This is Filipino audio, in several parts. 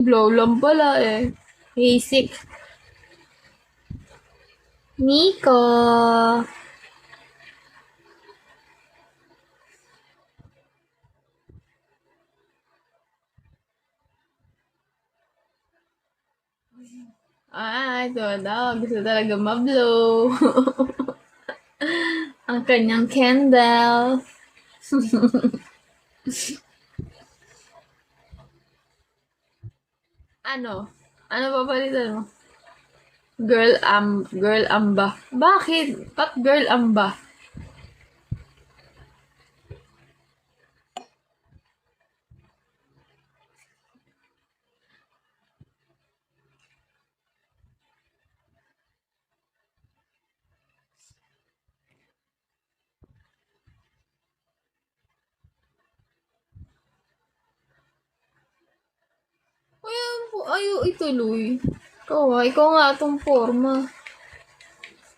Blow lang pala eh. Basic. Nico. Ito daw. Gusto talaga mablow. Ang kanyang candle. Ano? Ano papalitan mo? Girl amba. Bakit? Ba't girl amba? Ayaw ituloy. Ikaw nga itong forma.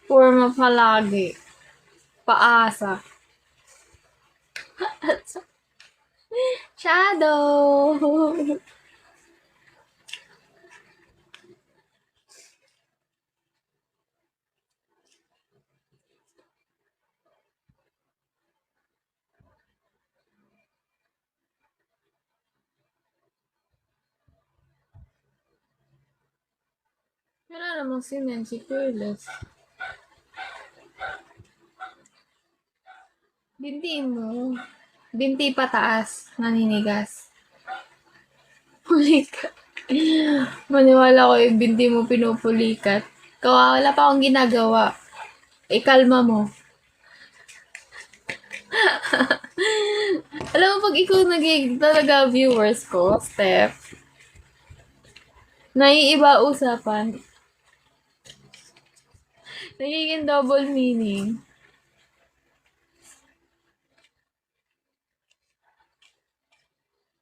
Forma palagi. Paasa. Shadow. Wala namang si Nancy Fearless. Binti mo. Binti pataas. Naninigas. Pulikat. Maniwala ko yung binti mo pinupulikat. Wala pa akong ginagawa. Kalma mo. Alam mo, pag ikaw naging talaga viewers ko, Steph, naiiba usapan. Nagiging double meaning.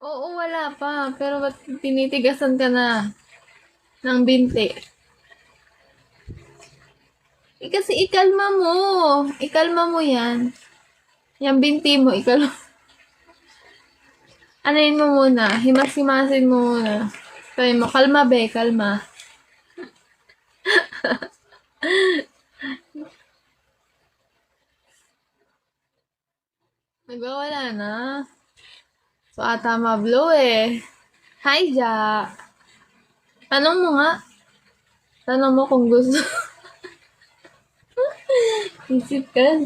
Oo, wala pa. Pero ba't tinitigasan ka na ng binti? Kasi ikalma mo. Ikalma mo yan. Yung binti mo, ikalma. Anayin mo muna. Himas-himasin mo muna. Sabi mo, kalma be, kalma. Nagwawala na. So, ata mablow eh. Hi, Ja. Tanong mo nga. Tanong mo kung gusto. Isip ka,